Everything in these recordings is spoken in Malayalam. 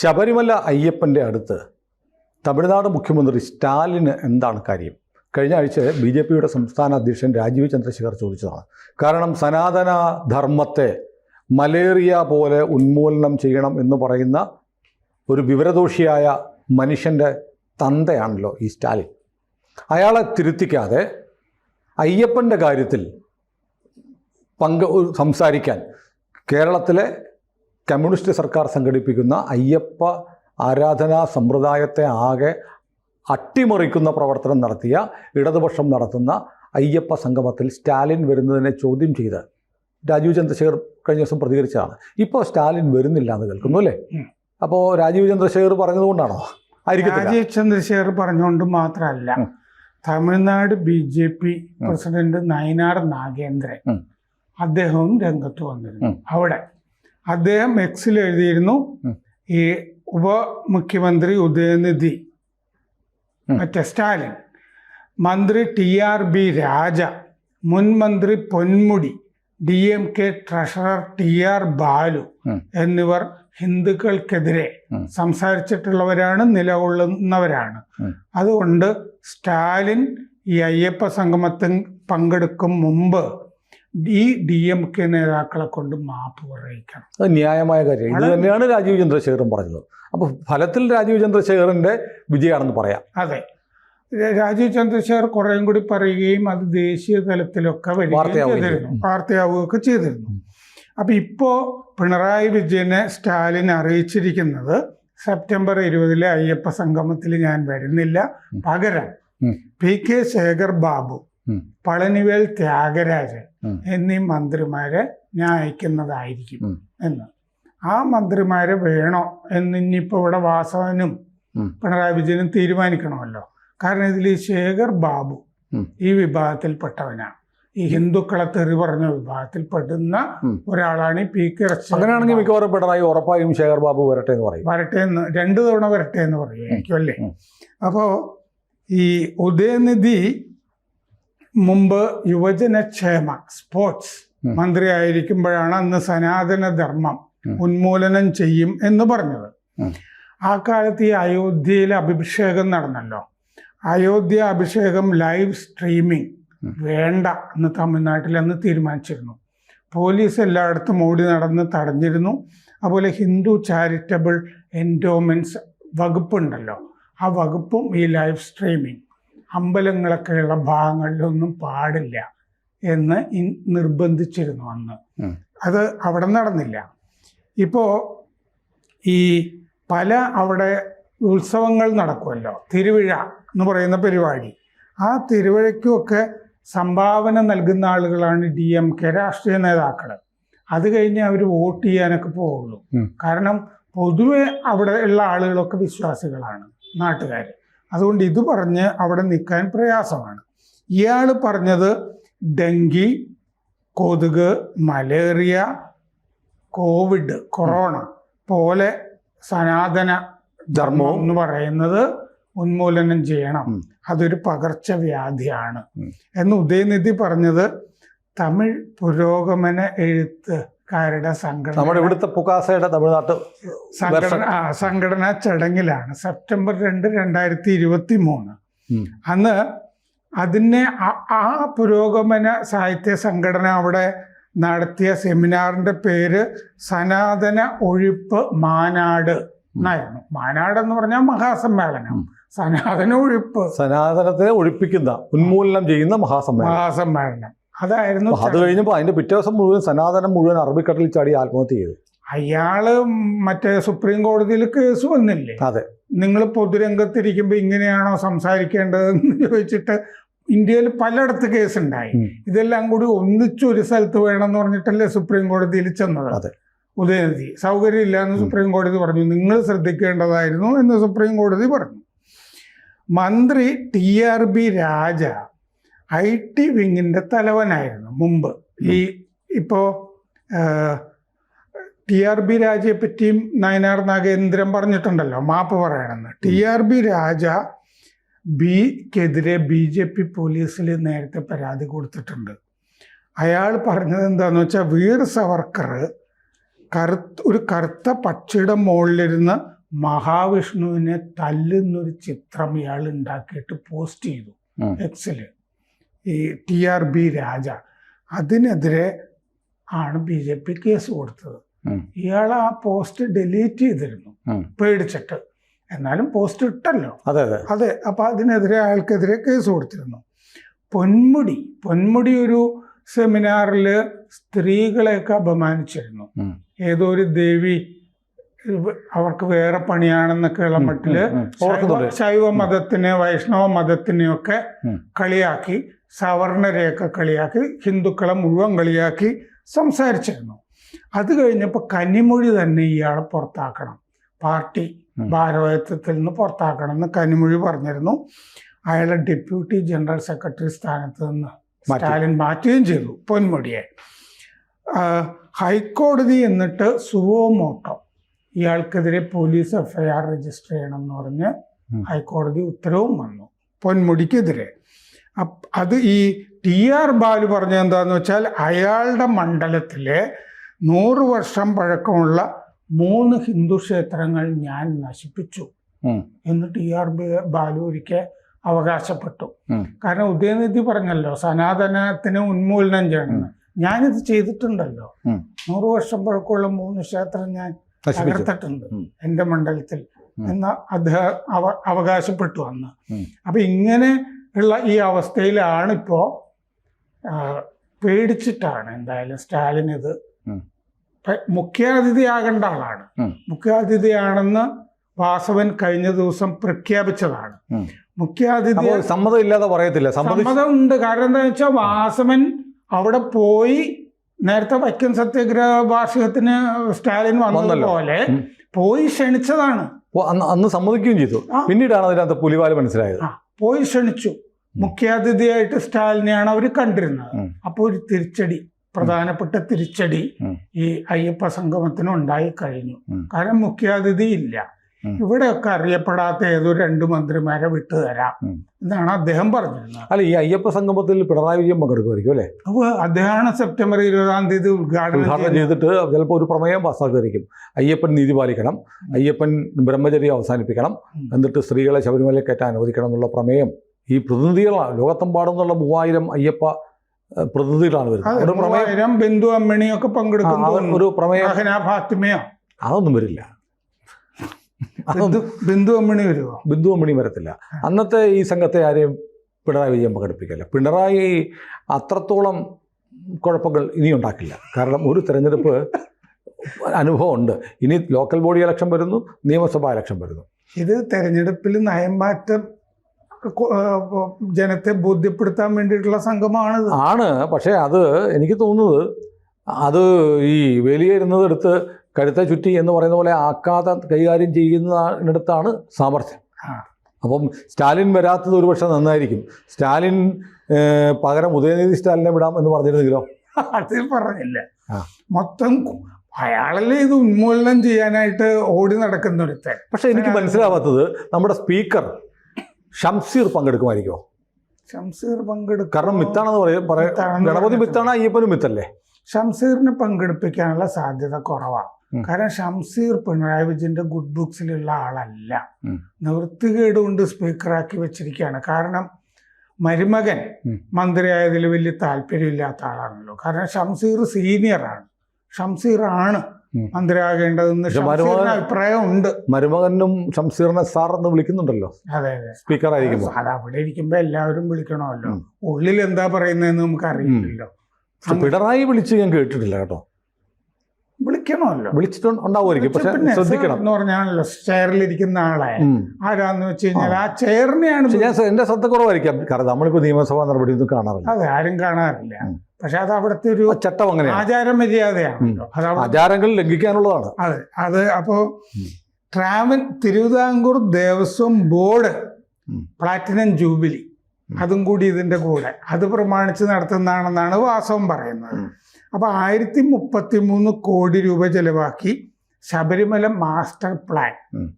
ശബരിമല അയ്യപ്പൻ്റെ അടുത്ത് തമിഴ്നാട് മുഖ്യമന്ത്രി സ്റ്റാലിന് എന്താണ് കാര്യം? കഴിഞ്ഞ ആഴ്ച BJPയുടെ സംസ്ഥാന അധ്യക്ഷൻ രാജീവ് ചന്ദ്രശേഖർ ചോദിച്ചതാണ്. കാരണം സനാതന ധർമ്മത്തെ മലേറിയ പോലെ ഉന്മൂലനം ചെയ്യണം എന്ന് പറയുന്ന ഒരു വിവരദോഷിയായ മനുഷ്യൻ്റെ തന്തയാണല്ലോ ഈ സ്റ്റാലിൻ. അയാളെ തിരുത്തിക്കാതെ അയ്യപ്പൻ്റെ കാര്യത്തിൽ സംസാരിക്കാൻ കേരളത്തിലെ കമ്മ്യൂണിസ്റ്റ് സർക്കാർ സംഘടിപ്പിക്കുന്ന അയ്യപ്പ ആരാധനാ സമ്പ്രദായത്തെ ആകെ അട്ടിമറിക്കുന്ന പ്രവർത്തനം നടത്തിയ ഇടതുപക്ഷം നടത്തുന്ന അയ്യപ്പ സംഗമത്തിൽ സ്റ്റാലിൻ വരുന്നതിനെ ചോദ്യം ചെയ്ത് രാജീവ് ചന്ദ്രശേഖർ കഴിഞ്ഞ ദിവസം പ്രതികരിച്ചതാണ്. ഇപ്പോൾ സ്റ്റാലിൻ വരുന്നില്ല എന്ന് കേൾക്കുന്നു അല്ലേ? അപ്പോൾ രാജീവ് ചന്ദ്രശേഖർ പറഞ്ഞതുകൊണ്ടാണോ? രാജീവ് ചന്ദ്രശേഖർ പറഞ്ഞുകൊണ്ട് മാത്രമല്ല, തമിഴ്നാട് BJP പ്രസിഡന്റ് നയനാർ നാഗേന്ദ്രൻ അദ്ദേഹവും രംഗത്ത് വന്നിരുന്നു. അവിടെ അദ്ദേഹം എക്സിൽ എഴുതിയിരുന്നു, ഈ ഉപമുഖ്യമന്ത്രി ഉദയനിധി മറ്റേ സ്റ്റാലിൻ, മന്ത്രി TRB രാജ, മുൻ മന്ത്രി Ponmudi, DMK treasurer TR Balu എന്നിവർ ഹിന്ദുക്കൾക്കെതിരെ സംസാരിച്ചിട്ടുള്ളവരാണ്, നിലകൊള്ളുന്നവരാണ്. അതുകൊണ്ട് സ്റ്റാലിൻ ഈ അയ്യപ്പ സംഗമത്തിൽ പങ്കെടുക്കും മുമ്പ് ഈ DMK നേതാക്കളെ കൊണ്ട് മാപ്പ് പറയിക്കണം. അത് ന്യായമായ കാര്യം. ഇത് തന്നെയാണ് രാജീവ് ചന്ദ്രശേഖരൻ പറഞ്ഞത്. അപ്പോൾ ഫലത്തിൽ രാജീവ് ചന്ദ്രശേഖരൻ്റെ വിജയമാണെന്ന് പറയാം. അതെ, രാജീവ് ചന്ദ്രശേഖർ കുറേയും കൂടി പറയുകയും അത് ദേശീയ തലത്തിലൊക്കെ വാർത്തയാവുകയൊക്കെ ചെയ്തിരുന്നു. അപ്പം ഇപ്പോൾ പിണറായി വിജയനെ സ്റ്റാലിൻ അറിയിച്ചിരിക്കുന്നത് സെപ്റ്റംബർ 20 അയ്യപ്പ സംഗമത്തിൽ ഞാൻ വരുന്നില്ല, പകരം PK ശേഖർ ബാബു, പളനിവേൽ ത്യാഗരാജൻ എന്നീ മന്ത്രിമാരെ ഞാൻ അയക്കുന്നതായിരിക്കും എന്ന്. ആ മന്ത്രിമാരെ വേണോ എന്ന് ഇനിയിപ്പോൾ ഇവിടെ വാസവനും പിണറായി വിജയനും തീരുമാനിക്കണമല്ലോ. കാരണം ഇതിൽ ഈ ശേഖർ ബാബു ഈ വിഭാഗത്തിൽപ്പെട്ടവനാണ്, ഈ ഹിന്ദുക്കളെ തെറി പറഞ്ഞ വിഭാഗത്തിൽപ്പെടുന്ന ഒരാളാണ് ഈ PK. അങ്ങനെയാണെങ്കിൽ മിക്കവാറും പിണറായി ഉറപ്പായും ശേഖർ ബാബു വരട്ടെ എന്ന് പറയും. വരട്ടെ എന്ന് 2 തവണ വരട്ടെ എന്ന് പറയുമായിരിക്കും അല്ലേ? അപ്പോൾ ഈ ഉദയനിധി മുമ്പ് യുവജനക്ഷേമ സ്പോർട്സ് മന്ത്രി ആയിരിക്കുമ്പോഴാണ് അന്ന് സനാതന ധർമ്മം ഉന്മൂലനം ചെയ്യും എന്ന് പറഞ്ഞത്. ആ കാലത്ത് ഈ അയോധ്യയിൽ അഭിഷേകം നടന്നല്ലോ. അയോധ്യ അഭിഷേകം ലൈവ് സ്ട്രീമിംഗ് വേണ്ട എന്ന് തമിഴ്നാട്ടിൽ അന്ന് തീരുമാനിച്ചിരുന്നു. പോലീസ് എല്ലായിടത്തും ഓടി നടന്ന് തടഞ്ഞിരുന്നു. അതുപോലെ ഹിന്ദു ചാരിറ്റബിൾ എൻഡോമെൻറ്റ്സ് വകുപ്പുണ്ടല്ലോ, ആ വകുപ്പും ഈ ലൈവ് സ്ട്രീമിംഗ് അമ്പലങ്ങളൊക്കെയുള്ള ഭാഗങ്ങളിലൊന്നും പാടില്ല എന്ന് നിർബന്ധിച്ചിരുന്നു അന്ന്. അത് അവിടെ നടന്നില്ല. ഇപ്പോൾ ഈ പല അവിടെ ഉത്സവങ്ങൾ നടക്കുമല്ലോ, തിരുവിഴ എന്ന് പറയുന്ന പരിപാടി. ആ തിരുവിഴയ്ക്കുമൊക്കെ സംഭാവന നൽകുന്ന ആളുകളാണ് DMK രാഷ്ട്രീയ നേതാക്കൾ. അത് കഴിഞ്ഞ് അവർ വോട്ട് ചെയ്യാനൊക്കെ പോവുള്ളൂ. കാരണം പൊതുവെ അവിടെ ഉള്ള ആളുകളൊക്കെ വിശ്വാസികളാണ്, നാട്ടുകാർ. അതുകൊണ്ട് ഇത് പറഞ്ഞ് അവിടെ നിൽക്കാൻ പ്രയാസമാണ്. ഇയാൾ പറഞ്ഞത് ഡെങ്കി, കൊതുക്, മലേറിയ, കോവിഡ്, കൊറോണ പോലെ സനാതന ധർമ്മം എന്ന് പറയുന്നത് ഉന്മൂലനം ചെയ്യണം, അതൊരു പകർച്ചവ്യാധിയാണ് എന്ന് ഉദയനിധി പറഞ്ഞത് തമിഴ് പുരോഗമന എഴുത്തുകാരുടെ സംഘടനാ ചടങ്ങിലാണ് സെപ്റ്റംബർ 2, 2023. അന്ന് അതിനെ ആ പുരോഗമന സാഹിത്യ സംഘടന അവിടെ നടത്തിയ സെമിനാറിന്റെ പേര് സനാതന ഒഴിപ്പ് മാനാട് എന്നായിരുന്നു. മാനാട് എന്ന് പറഞ്ഞാൽ മഹാസമ്മേളനം, സനാതന ഒഴിപ്പ്, സനാതനത്തെ ഒഴിപ്പിക്കുന്ന ഉന്മൂലനം ചെയ്യുന്ന മഹാസമ്മേളനം അതായിരുന്നു. അത് കഴിഞ്ഞപ്പോൾ അതിന്റെ പിറ്റേ ദിവസം മുഴുവൻ സനാതനം മുഴുവൻ അറബിക്കടലിൽ ചാടി ആത്മഹത്യ ചെയ്തു. അയാള് മറ്റേ സുപ്രീം കോടതിയിൽ കേസ് വന്നില്ലേ? അതെ, നിങ്ങൾ പൊതുരംഗത്തിരിക്കുമ്പോൾ ഇങ്ങനെയാണോ സംസാരിക്കേണ്ടതെന്ന് ചോദിച്ചിട്ട് ഇന്ത്യയിൽ പലയിടത്ത് കേസുണ്ടായി. ഇതെല്ലാം കൂടി ഒന്നിച്ചൊരു സ്ഥലത്ത് വേണമെന്ന് പറഞ്ഞിട്ടല്ലേ സുപ്രീം കോടതിയിൽ ചെന്നത്. അതെ, ഉദയനിധി സൗകര്യമില്ല എന്ന് സുപ്രീം കോടതി പറഞ്ഞു, നിങ്ങൾ ശ്രദ്ധിക്കേണ്ടതായിരുന്നു എന്ന് സുപ്രീം കോടതി പറഞ്ഞു. മന്ത്രി TRB രാജ IT വിങ്ങിൻ്റെ തലവനായിരുന്നു മുമ്പ്. ഇപ്പോൾ TRB രാജയെ പറ്റിയും നയനാർ നാഗേന്ദ്രൻ പറഞ്ഞിട്ടുണ്ടല്ലോ മാപ്പ് പറയണമെന്ന്. TRB രാജ ക്കെതിരെ BJP പോലീസിൽ നേരത്തെ പരാതി കൊടുത്തിട്ടുണ്ട്. അയാൾ പറഞ്ഞത് എന്താണെന്ന് വെച്ചാൽ, വീർ സവർക്കർ ഒരു കറുത്ത പക്ഷിയുടെ മുകളിലിരുന്ന് മഹാവിഷ്ണുവിനെ തല്ലുന്നൊരു ചിത്രം ഇയാൾ ഉണ്ടാക്കിയിട്ട് പോസ്റ്റ് ചെയ്തു എക്സില്. ഈ TRB രാജ. അതിനെതിരെ ആണ് BJP കേസ് കൊടുത്തത്. ഇയാൾ ആ പോസ്റ്റ് ഡിലീറ്റ് ചെയ്തിരുന്നു പേടിച്ചിട്ട്. എന്നാലും പോസ്റ്റ് ഇട്ടല്ലോ. അതെ. അപ്പൊ അതിനെതിരെ അയാൾക്കെതിരെ കേസ് കൊടുത്തിരുന്നു. പൊന്മുടി ഒരു സെമിനാറിൽ സ്ത്രീകളെയൊക്കെ അപമാനിച്ചിരുന്നു. ഏതോ ഒരു ദേവി അവർക്ക് വേറെ പണിയാണെന്നൊക്കെയുള്ള മട്ടില് ശൈവ മതത്തിനെ വൈഷ്ണവ മതത്തിനെയൊക്കെ കളിയാക്കി, സവർണരെയൊക്കെ കളിയാക്കി, ഹിന്ദുക്കളെ മുഴുവൻ കളിയാക്കി സംസാരിച്ചിരുന്നു. അത് കഴിഞ്ഞപ്പോൾ കന്നിമൊഴി തന്നെ ഇയാളെ പുറത്താക്കണം, പാർട്ടി ഭാരവാഹിത്വത്തിൽ നിന്ന് പുറത്താക്കണം എന്ന് കന്നിമൊഴി പറഞ്ഞിരുന്നു. അയാളെ ഡെപ്യൂട്ടി ജനറൽ സെക്രട്ടറി സ്ഥാനത്ത് നിന്ന് സ്റ്റാലിൻ മാറ്റുകയും ചെയ്തു പൊന്മുടിയെ. ഹൈക്കോടതി എന്നിട്ട് സുവോമോട്ടോ ഇയാൾക്കെതിരെ പോലീസ് FIR രജിസ്റ്റർ ചെയ്യണം എന്ന് പറഞ്ഞ് ഹൈക്കോടതി ഉത്തരവും വന്നു പൊന്മുടിക്കെതിരെ. അത് ഈ TR ബാലു പറഞ്ഞത് എന്താന്ന് വെച്ചാൽ അയാളുടെ മണ്ഡലത്തിലെ 100 വർഷം പഴക്കമുള്ള 3 ഹിന്ദു ക്ഷേത്രങ്ങൾ ഞാൻ നശിപ്പിച്ചു എന്ന് TR ബാലു ഒരിക്കൽ അവകാശപ്പെട്ടു. കാരണം ഉദയനിധി പറഞ്ഞല്ലോ സനാതനത്തിന് ഉന്മൂലനം ചെയ്യണമെന്ന്. ഞാനിത് ചെയ്തിട്ടുണ്ടല്ലോ. 100 വർഷം പഴക്കമുള്ള 3 ക്ഷേത്രം ഞാൻ തകർത്തിട്ടുണ്ട് എൻ്റെ മണ്ഡലത്തിൽ എന്ന് അദ്ദേഹം അവകാശപ്പെട്ടു അന്ന്. അപ്പൊ ഇങ്ങനെ ഉള്ള ഈ അവസ്ഥയിലാണിപ്പോ പേടിച്ചിട്ടാണ് എന്തായാലും സ്റ്റാലിൻ ഇത് മുഖ്യാതിഥിയാകേണ്ട ആളാണ്. മുഖ്യാതിഥിയാണെന്ന് വാസവൻ കഴിഞ്ഞ ദിവസം പ്രഖ്യാപിച്ചതാണ്. മുഖ്യാതിഥി സമ്മതമില്ലാതെ പറയത്തില്ല. സമ്മതം ഉണ്ട്. കാരണം എന്താ വെച്ചാൽ വാസവൻ അവിടെ പോയി നേരത്തെ വൈക്കം സത്യാഗ്രഹ വാർഷികത്തിന് സ്റ്റാലിൻ വന്നതുപോലെ പോയി ക്ഷണിച്ചതാണ്. അന്ന് സമ്മതിക്കുകയും ചെയ്തു. പിന്നീടാണ് അതിനകത്ത് പുലിവാല് മനസ്സിലായത്. പോയി ക്ഷണിച്ചു. മുഖ്യാതിഥിയായിട്ട് സ്റ്റാലിനെയാണ് അവർ കണ്ടിരുന്നത്. അപ്പോൾ ഒരു തിരിച്ചടി, പ്രധാനപ്പെട്ട തിരിച്ചടി ഈ അയ്യപ്പ സംഗമത്തിന് ഉണ്ടായി കഴിഞ്ഞു. കാരണം മുഖ്യാതിഥി ഇല്ല. ഇവിടെയൊക്കെ അറിയപ്പെടാത്ത ഏതോ 2 മന്ത്രിമാരെ വിട്ടുതരാം എന്നാണ് അദ്ദേഹം പറഞ്ഞിരുന്നത്. അല്ല, ഈ അയ്യപ്പ സംഗമത്തിൽ പിണറായി വിജയൻ പങ്കെടുക്കുമായിരിക്കും അല്ലേ? അപ്പോൾ അദ്ദേഹമാണ് സെപ്റ്റംബർ 20-ാം തീയതി ഉദ്ഘാടനം ചെയ്തിട്ട് ചിലപ്പോൾ ഒരു പ്രമേയം പാസ്സാക്കുമായിരിക്കും. അയ്യപ്പൻ നീതി പാലിക്കണം, അയ്യപ്പൻ ബ്രഹ്മചര്യം അവസാനിപ്പിക്കണം, എന്നിട്ട് സ്ത്രീകളെ ശബരിമലയിൽ കയറ്റാൻ അനുവദിക്കണം എന്നുള്ള പ്രമേയം ഈ പ്രതിനിധികളാണ്. ലോകത്തെമ്പാടുന്നുള്ള 3000 അയ്യപ്പ പ്രതിനിധികളാണ് വരുന്നത്. 3000 ബിന്ദു അമ്മിണിയൊക്കെ പങ്കെടുക്കുന്ന ഒരു പ്രമേയം ഫാത്തിമയോ അതൊന്നും വരില്ല. ബിന്ദു അമ്മിണി വരുമോ? ബിന്ദു അമ്മിണി വരത്തില്ല. അന്നത്തെ ഈ സംഘത്തെ ആരെയും പിണറായി വിജയൻ പങ്കെടുപ്പിക്കില്ല. പിണറായി അത്രത്തോളം കുഴപ്പങ്ങൾ ഇനി ഉണ്ടാക്കില്ല. കാരണം ഒരു തെരഞ്ഞെടുപ്പ് അനുഭവമുണ്ട്. ഇനി ലോക്കൽ ബോഡി ഇലക്ഷൻ വരുന്നു, നിയമസഭാ ഇലക്ഷൻ വരുന്നു. ഇത് തെരഞ്ഞെടുപ്പിൽ നയംമാറ്റം ജനത്തെ ബോധ്യപ്പെടുത്താൻ വേണ്ടിയിട്ടുള്ള സംഘമാണ്. പക്ഷേ അത് എനിക്ക് തോന്നുന്നത് അത് ഈ വേലിയേറുന്നത് എടുത്ത് കഴുത്തെ ചുറ്റി എന്ന് പറയുന്ന പോലെ ആക്കാതെ കൈകാര്യം ചെയ്യുന്നതിനടുത്താണ് സാമർഥ്യം. അപ്പം സ്റ്റാലിൻ വരാത്തത് ഒരുപക്ഷെ നന്നായിരിക്കും. സ്റ്റാലിൻ പകരം ഉദയനിധി സ്റ്റാലിനെ വിടാം എന്ന് പറഞ്ഞിരുന്നെങ്കിലോ? അത് പറഞ്ഞില്ല. മൊത്തം അയാളല്ലേ ഇത് ഉന്മൂലനം ചെയ്യാനായിട്ട് ഓടി നടക്കുന്ന ഒരുത്തൻ. പക്ഷെ എനിക്ക് മനസ്സിലാവാത്തത് നമ്മുടെ സ്പീക്കർ ഷംസീർ പങ്കെടുക്കുമായിരിക്കുമോ? ഷംസീർ പങ്കെടുക്കും. കാരണം മിത്താണെന്ന് പറയാം. ഗണപതി മിത്താണ്, അയ്യപ്പനും മിത്തല്ലേ? ഷംസീറിനെ പങ്കെടുപ്പിക്കാനുള്ള സാധ്യത കുറവാണ്. കാരണം ഷംസീർ പിണറായി വിജയന്റെ ഗുഡ് ബുക്സിലുള്ള ആളല്ല. നിവൃത്തികേട് കൊണ്ട് സ്പീക്കറാക്കി വെച്ചിരിക്കുകയാണ്. കാരണം മരുമകൻ മന്ത്രിയായതിൽ വലിയ താല്പര്യമില്ലാത്ത ആളാണല്ലോ. കാരണം ഷംസീർ സീനിയറാണ്. ഷംസീറാണ് മന്ത്രിയാകേണ്ടതെന്ന് ഷംസീറിന് അഭിപ്രായം ഉണ്ട്. മരുമകനും ഷംസീറിനെ സാർ എന്ന് വിളിക്കുന്നുണ്ടല്ലോ. അതെ, സ്പീക്കർ ആയിരിക്കും. അത് അവിടെ ഇരിക്കുമ്പോ എല്ലാവരും വിളിക്കണമല്ലോ. ഉള്ളിൽ എന്താ പറയുന്നതെന്ന് നമുക്ക് അറിയില്ലല്ലോ. പിണറായി വിളിച്ച് ഞാൻ കേട്ടിട്ടില്ല കേട്ടോ. വിളിക്കണമല്ലോ, വിളിച്ചിട്ടുണ്ടാവുമായിരിക്കും. പക്ഷെ ശ്രദ്ധിക്കണം എന്ന് പറഞ്ഞാണല്ലോ ചെയറിലിരിക്കുന്ന ആളെ ആരാന്ന് വെച്ച് കഴിഞ്ഞാൽ ആ ചെയറിനെയാണ്. എന്റെ ശ്രദ്ധ കുറവായിരിക്കാം. കാരണം നമ്മളിപ്പോ നിയമസഭാ നടപടി ഒന്നും കാണാറില്ല. അതെ, ആരും കാണാറില്ല. പക്ഷെ അത് അവിടുത്തെ ഒരു ചട്ടം, അങ്ങനെ ആചാര മര്യാദയാണല്ലോ. ആചാരങ്ങൾ ലംഘിക്കാനുള്ളതാണ്. അത് അപ്പോ Thiruvithamkoor Devaswom board platinum jubilee അതും കൂടി ഇതിന്റെ കൂടെ അത് പ്രമാണിച്ച് നടത്തുന്നതാണെന്നാണ് വാസവൻ പറയുന്നത്. അപ്പൊ 1033 കോടി രൂപ ചെലവാക്കി ശബരിമല മാസ്റ്റർ പ്ലാൻ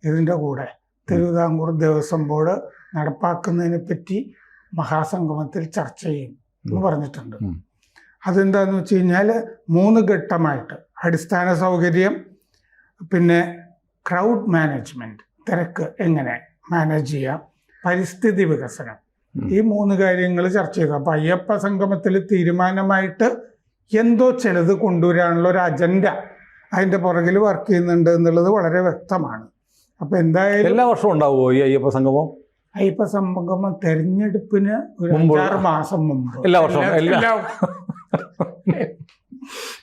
ഇതിന്റെ കൂടെ തിരുവിതാംകൂർ ദേവസ്വം ബോർഡ് നടപ്പാക്കുന്നതിനെ പറ്റി മഹാസംഗമത്തിൽ ചർച്ച ചെയ്യും എന്ന് പറഞ്ഞിട്ടുണ്ട്. അതെന്താന്ന് വെച്ച് കഴിഞ്ഞാൽ 3 ഘട്ടമായിട്ട് അടിസ്ഥാന സൗകര്യം, പിന്നെ ക്രൗഡ് മാനേജ്മെന്റ്, തിരക്ക് എങ്ങനെ മാനേജ് ചെയ്യാം, പരിസ്ഥിതി വികസനം, ഈ 3 കാര്യങ്ങൾ ചർച്ച ചെയ്തു. അപ്പൊ അയ്യപ്പ സംഗമത്തിൽ തീരുമാനമായിട്ട് എന്തോ ചിലത് കൊണ്ടുവരാനുള്ള ഒരു അജണ്ട അതിന്റെ പുറകിൽ വർക്ക് ചെയ്യുന്നുണ്ട് എന്നുള്ളത് വളരെ വ്യക്തമാണ്. അപ്പൊ എന്തായാലും എല്ലാ വർഷവും ഉണ്ടാവുമോ ഈ അയ്യപ്പ സംഗമം? അയ്യപ്പ സംഗമം തെരഞ്ഞെടുപ്പിന് ഒരു 5-6 മാസം മുമ്പ്, എല്ലാ വർഷവും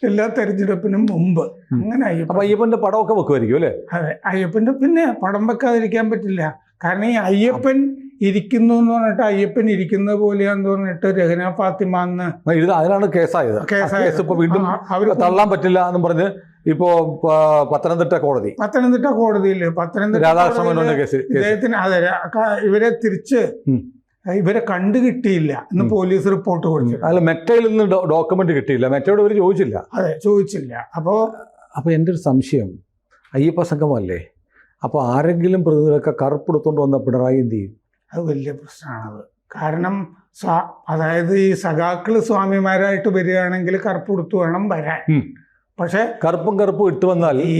എല്ലാ തെരഞ്ഞെടുപ്പിനും മുമ്പ് അങ്ങനെ അപ്പൊ അയ്യപ്പന്റെ പടമൊക്കെ വെക്കുമായിരിക്കും അല്ലേ? അതെ, അയ്യപ്പന്റെ പിന്നെ പടം വെക്കാതിരിക്കാൻ പറ്റില്ല. കാരണം ഈ അയ്യപ്പൻ ഇരിക്കുന്നു എന്ന് പറഞ്ഞിട്ട് അയ്യപ്പൻ ഇരിക്കുന്ന പോലെയാന്ന് പറഞ്ഞിട്ട് രഹന ഫാത്തിമ അതിനാണ് കേസായത്. കേസ് ഇപ്പൊ വീണ്ടും അവര് തള്ളാൻ പറ്റില്ല എന്ന് പറഞ്ഞ് ഇപ്പോ പത്തനംതിട്ട കോടതിയിൽ രാധാകൃഷ്ണ മേനോന്റെ കേസ് ഇദ്ദേഹത്തിന് അതെ ഇവരെ തിരിച്ച് ഇവരെ കണ്ടു കിട്ടിയില്ല എന്ന് പോലീസ് റിപ്പോർട്ട് കൊടുത്തു. അല്ല, മെറ്റയിൽ നിന്ന് ഡോക്യുമെന്റ് കിട്ടിയില്ല, മെറ്റയോട് ഇവർ ചോദിച്ചില്ല. അതെ, ചോദിച്ചില്ല. അപ്പൊ എൻ്റെ ഒരു സംശയം, അയ്യപ്പ സംഗമല്ലേ, അപ്പോൾ ആരെങ്കിലും പ്രതിനിധികളൊക്കെ കറുപ്പെടുത്തോണ്ട് വന്ന പിണറായി എന്ത് ചെയ്യും? അത് വലിയ പ്രശ്നമാണത്. കാരണം അതായത് ഈ സഖാക്കള് സ്വാമിമാരായിട്ട് വരികയാണെങ്കിൽ കറുപ്പ് കൊടുത്തു വേണം വരാൻ. പക്ഷെ കറുപ്പും ഇട്ട് വന്നാൽ ഈ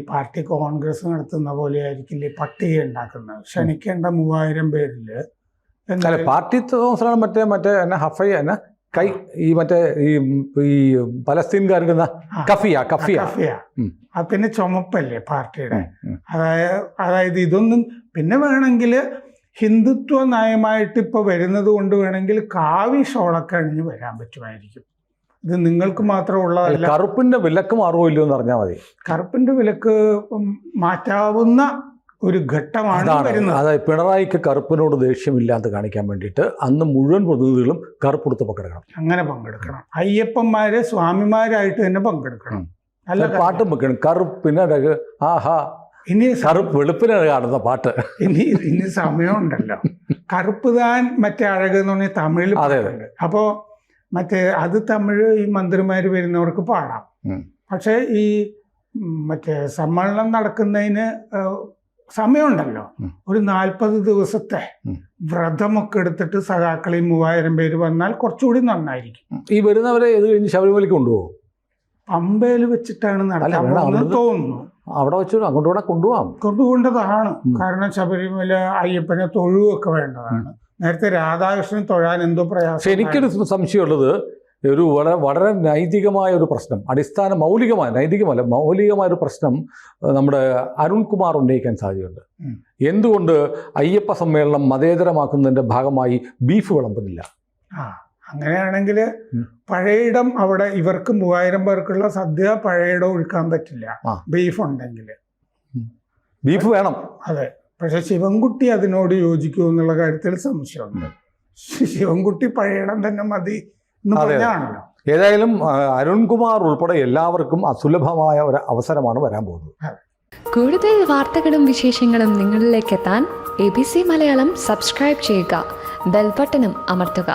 പാർട്ടി കോൺഗ്രസ് നടത്തുന്ന പോലെ ആയിരിക്കില്ലേ പട്ടിക ഉണ്ടാക്കുന്നത്. ക്ഷണിക്കേണ്ട 3000 പേരില് പാർട്ടി മറ്റേ ഹഫയ ഈ മറ്റേ ഈ പലസ്തീൻകാരുടെ കഫിയ പിന്നെ ചുമപ്പല്ലേ പാർട്ടിയുടെ. അതായത് ഇതൊന്നും പിന്നെ വേണമെങ്കിൽ ഹിന്ദുത്വ നയമായിട്ട് ഇപ്പൊ വരുന്നത് കൊണ്ട് വേണമെങ്കിൽ കാവി ഷോളൊക്കെ അണിഞ്ഞ് വരാൻ പറ്റുമായിരിക്കും. ഇത് നിങ്ങൾക്ക് മാത്രമുള്ളതല്ല. കറുപ്പിന്റെ വിലക്ക് മാറുമോ ഇല്ലയോ എന്ന് അറിഞ്ഞാൽ മതി. കറുപ്പിന്റെ വിലക്ക് മാറ്റാവുന്ന ഒരു ഘട്ടമാണ് വരുന്നത്. അതായത് പിണറായിക്ക് കറുപ്പിനോട് ദേഷ്യമില്ലാതെ കാണിക്കാൻ വേണ്ടിയിട്ട് അന്ന് മുഴുവൻ പ്രതിനിധികളും കറുപ്പെടുത്ത് പങ്കെടുക്കണം. അങ്ങനെ പങ്കെടുക്കണം. അയ്യപ്പന്മാരെ സ്വാമിമാരായിട്ട് തന്നെ പങ്കെടുക്കണം. നല്ല പാട്ടും വെക്കണം. കറുപ്പിന് ആഹാ, ഇനി കറുപ്പ് വെളുപ്പിനെ കാണുന്ന പാട്ട്. ഇനി സമയമുണ്ടല്ലോ. കറുപ്പ് താൻ മറ്റേ അഴക് എന്ന് പറഞ്ഞാൽ തമിഴിൽ. അപ്പോ അത് തമിഴ് ഈ മന്ത്രിമാര് വരുന്നവർക്ക് പാടാം. പക്ഷെ ഈ മറ്റേ സമ്മേളനം നടക്കുന്നതിന് സമയമുണ്ടല്ലോ. ഒരു 40 ദിവസത്തെ വ്രതമൊക്കെ എടുത്തിട്ട് സഖാക്കളി 3000 പേര് വന്നാൽ കുറച്ചുകൂടി നന്നായിരിക്കും. ഈ വരുന്നവരെ ഇത് കഴിഞ്ഞ് ശബരിമലയ്ക്ക് കൊണ്ടുപോകും. പമ്പയിൽ വെച്ചിട്ടാണ് നടത്താൻ തോന്നുന്നു. അവിടെ വെച്ച് അങ്ങോട്ടൂടെ കൊണ്ടുപോകേണ്ടതാണ്. കാരണം ശബരിമല അയ്യപ്പനെ തൊഴുവൊക്കെ വേണ്ടതാണ്. നേരത്തെ രാധാകൃഷ്ണൻ തൊഴാൻ എന്തോ പ്രയാസം. എനിക്കൊരു സംശയമുള്ളത്, ഒരു വളരെ നൈതികമായ ഒരു പ്രശ്നം, മൗലികമായ ഒരു പ്രശ്നം നമ്മുടെ അരുൺകുമാർ ഉന്നയിക്കാൻ സാധ്യതയുണ്ട്. എന്തുകൊണ്ട് അയ്യപ്പ സമ്മേളനം മതേതരമാക്കുന്നതിന്റെ ഭാഗമായി ബീഫ് വിളമ്പുന്നില്ല? അങ്ങനെയാണെങ്കിൽ പഴയിടം അവിടെ ഇവർക്ക് 3000 പേർക്കുള്ള സദ്യ പഴയിടം ഒഴുക്കാൻ പറ്റില്ല. ബീഫ് ഉണ്ടെങ്കിൽ ബീഫ് വേണം. അതെ, പക്ഷെ ശിവൻകുട്ടി അതിനോട് യോജിക്കൂ എന്നുള്ള കാര്യത്തിൽ സംശയമുണ്ട്. ശിവൻകുട്ടി പഴയിടം തന്നെ മതി എന്ന് പറഞ്ഞാണല്ലോ. ഏതായാലും അരുൺകുമാർ ഉൾപ്പെടെ എല്ലാവർക്കും അസുലഭമായ ഒരു അവസരമാണ് വരാൻ പോകുന്നത്. കൂടുതൽ വാർത്തകളും വിശേഷങ്ങളും നിങ്ങളിലേക്ക് എത്താൻ ABC മലയാളം സബ്സ്ക്രൈബ് ചെയ്യുക, ബെൽബട്ടനും അമർത്തുക.